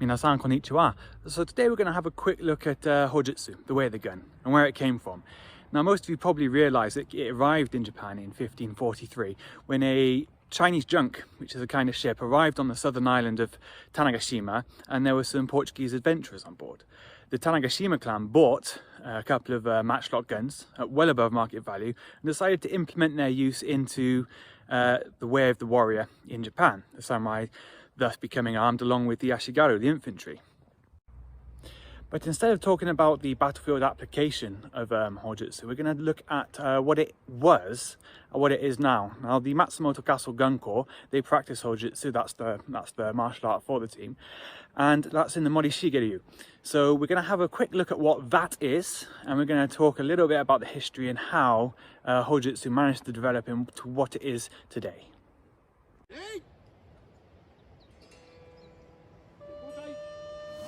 Minasan konnichiwa. So today we're going to have a quick look at Hojutsu, the way of the gun, and where it came from. Now most of you probably realise that it arrived in Japan in 1543 when a Chinese junk, which is a kind of ship, arrived on the southern island of Tanegashima, and there were some Portuguese adventurers on board. The Tanegashima clan bought a couple of matchlock guns at well above market value and decided to implement their use into the way of the warrior in Japan, the samurai thus becoming armed along with the Ashigaru, the infantry. But instead of talking about the battlefield application of Hojutsu, we're going to look at what it was and what it is now. Now, the Matsumoto Castle Gun Corps, they practice Hojutsu, that's the martial art for the team, and that's in the Morishige-ryu. So we're going to have a quick look at what that is, and we're going to talk a little bit about the history and how Hojutsu managed to develop into what it is today.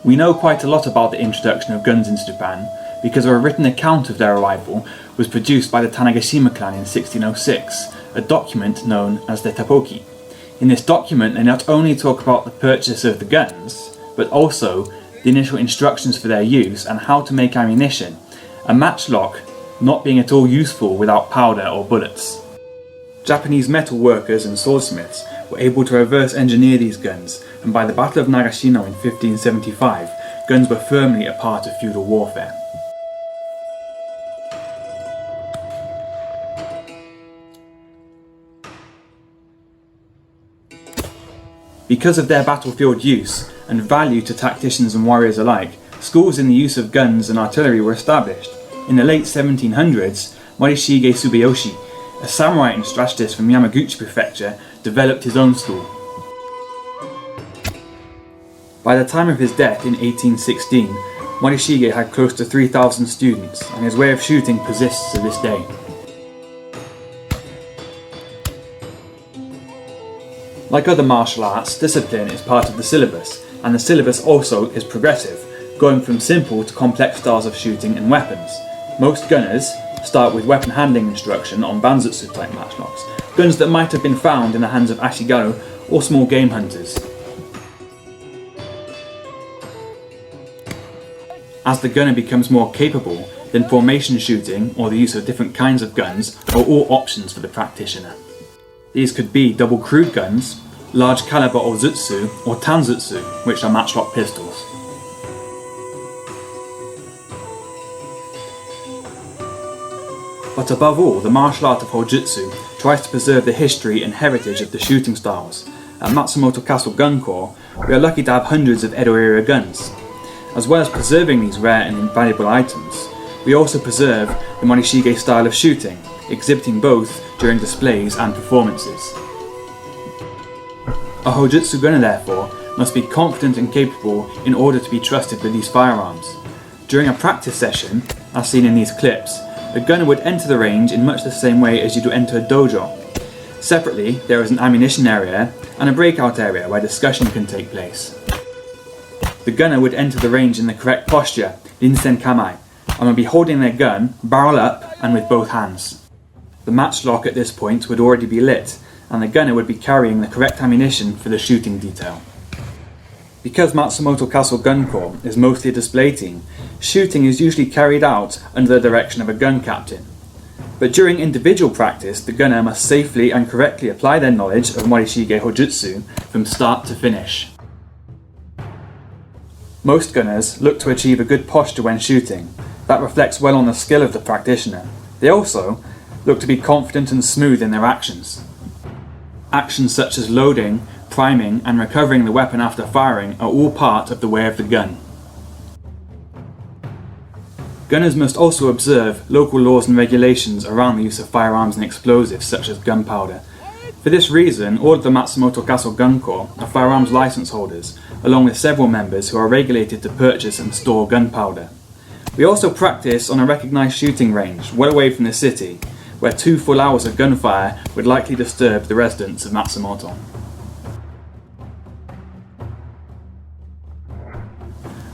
We know quite a lot about the introduction of guns into Japan because a written account of their arrival was produced by the Tanegashima clan in 1606, a document known as the Tepoki. In this document they not only talk about the purchase of the guns, but also the initial instructions for their use and how to make ammunition, a matchlock not being at all useful without powder or bullets. Japanese metal workers and swordsmiths were able to reverse engineer these guns, and by the Battle of Nagashino in 1575, guns were firmly a part of feudal warfare. Because of their battlefield use and value to tacticians and warriors alike, schools in the use of guns and artillery were established. In the late 1700s, Morishige Subiyoshi, a samurai and strategist from Yamaguchi Prefecture, developed his own school. By the time of his death in 1816, Morishige had close to 3,000 students, and his way of shooting persists to this day. Like other martial arts, discipline is part of the syllabus, and the syllabus also is progressive, going from simple to complex styles of shooting and weapons. Most gunners start with weapon handling instruction on Banzutsu type matchlocks, guns that might have been found in the hands of Ashigaru or small game hunters. As the gunner becomes more capable, then formation shooting or the use of different kinds of guns are all options for the practitioner. These could be double crude guns, large caliber Ozutsu or Tanzutsu, which are matchlock pistols. But above all, the martial art of Hojutsu tries to preserve the history and heritage of the shooting styles. At Matsumoto Castle Gun Corps, we are lucky to have hundreds of Edo era guns. As well as preserving these rare and invaluable items, we also preserve the Morishige style of shooting, exhibiting both during displays and performances. A Hojutsu gunner, therefore, must be confident and capable in order to be trusted with these firearms. During a practice session, as seen in these clips, a gunner would enter the range in much the same way as you do enter a dojo. Separately, there is an ammunition area and a breakout area where discussion can take place. The gunner would enter the range in the correct posture, Rinsen Kamai, and would be holding their gun barrel up and with both hands. The matchlock at this point would already be lit, and the gunner would be carrying the correct ammunition for the shooting detail. Because Matsumoto Castle Gun Corps is mostly a display team, shooting is usually carried out under the direction of a gun captain. But during individual practice, the gunner must safely and correctly apply their knowledge of Morishige Hojutsu from start to finish. Most gunners look to achieve a good posture when shooting. That reflects well on the skill of the practitioner. They also look to be confident and smooth in their actions. Actions such as loading, priming and recovering the weapon after firing are all part of the way of the gun. Gunners must also observe local laws and regulations around the use of firearms and explosives such as gunpowder. For this reason, all of the Matsumoto Castle Gun Corps are firearms license holders, along with several members who are regulated to purchase and store gunpowder. We also practice on a recognised shooting range, well away from the city, where 2 full hours of gunfire would likely disturb the residents of Matsumoto.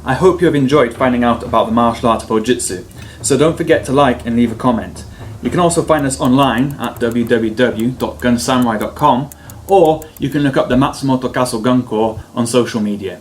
I hope you have enjoyed finding out about the martial art of Hojutsu, so don't forget to like and leave a comment. You can also find us online at www.gunsamurai.com, or you can look up the Matsumoto Castle Gun Corps on social media.